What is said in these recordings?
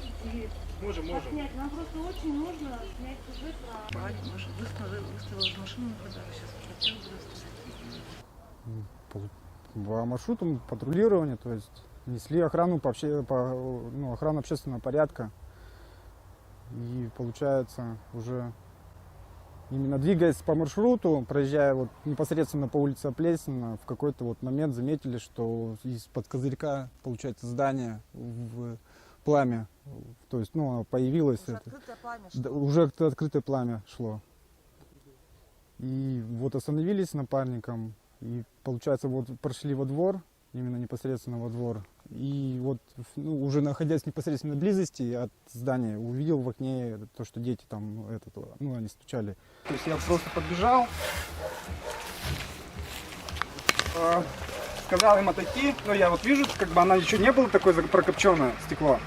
увидеть и Можем. снять. Нам просто очень нужно снять сюжет про... Выставила из машины на продажу, сейчас По маршрутам патрулирования, то есть несли охрану охрану общественного порядка. И получается уже именно двигаясь по маршруту, проезжая вот непосредственно по улице Плесина, в какой-то вот момент заметили, что из-под козырька, получается, здание в пламя, то есть, появилось уже это. открытое пламя Да, шло. уже открытое пламя шло. И вот остановились с напарником, и получается вот прошли во двор, именно непосредственно во двор. И вот уже находясь в непосредственной близости от здания, увидел в окне то, что дети там, они стучали. То есть я просто подбежал, сказал им отойти, но я вот вижу, как бы она еще не была такое прокопченное стекло.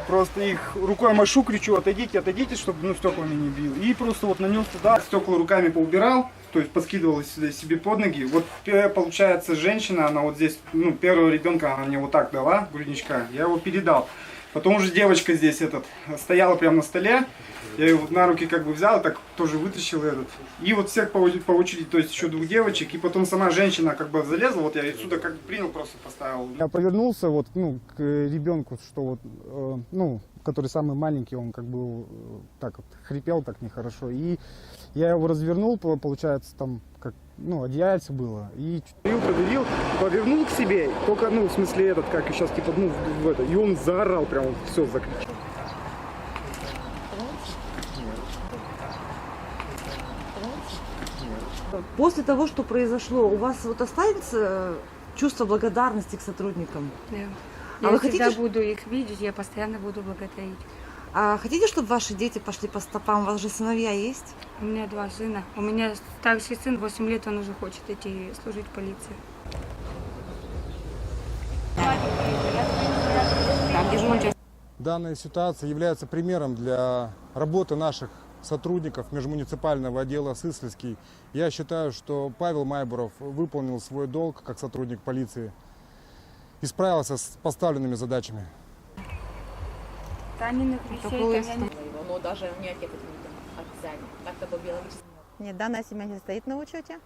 Просто их рукой машу, кричу, отойдите, чтобы стеклами не бил. И просто вот нанес туда, стекла руками поубирал, то есть подкидывал сюда себе под ноги. Вот получается женщина, она вот здесь, первого ребенка она мне вот так дала, грудничка, я его передал. Потом уже девочка здесь стояла прямо на столе, я ее вот на руки как бы взял, так тоже вытащил И вот всех по очереди, то есть еще двух девочек, и потом сама женщина как бы залезла, вот я отсюда как бы принял, просто поставил. Я повернулся к ребенку, что который самый маленький, он как бы так вот хрипел так нехорошо. И я его развернул, получается, там как, одеяльце было. И подавил, повернул к себе, только, в смысле как сейчас, и он заорал, прям все закричал. После того, что произошло, у вас вот останется чувство благодарности к сотрудникам? Да. А Я вы всегда хотите, буду их видеть, я постоянно буду благодарить. а хотите, чтобы ваши дети пошли по стопам? У вас же сыновья есть? У меня 2 сына. У меня старший сын, 8 лет, он уже хочет идти служить в полиции. Данная ситуация является примером для работы наших сотрудников межмуниципального отдела Сысльский. Я считаю, что Павел Майбуров выполнил свой долг как сотрудник полиции и справился с поставленными задачами. Таниных вещей там я не... Но даже не отец обязательно. Так-то по Беларуси. Нет, данная семья не состоит на учете.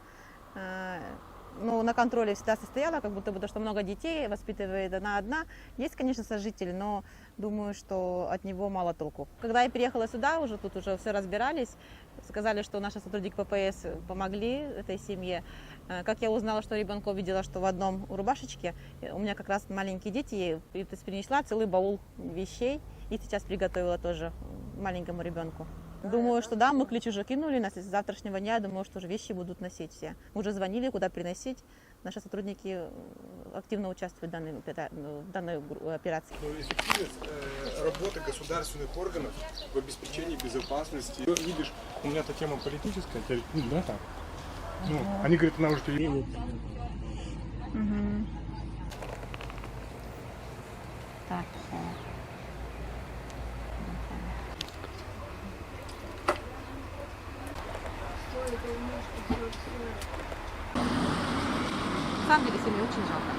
На контроле всегда состояла, как будто бы то, что много детей, воспитывает она одна. Есть, конечно, сожитель, но думаю, что от него мало толку. Когда я переехала сюда, тут уже все разбирались, сказали, что наши сотрудники ППС помогли этой семье. Как я узнала, что ребенка увидела, что в одном рубашечке, у меня как раз маленькие дети, принесла целый баул вещей и сейчас приготовила тоже маленькому ребенку. Думаю, что да, мы ключ уже кинули, с завтрашнего дня, я думаю, что уже вещи будут носить все. Уже звонили, куда приносить. Наши сотрудники активно участвуют в данной операции. Эффективность работы государственных органов в обеспечении безопасности. Видишь, у меня эта тема политическая, да, так. Они говорят, она уже перевели. Так, на самом деле семье очень жалко.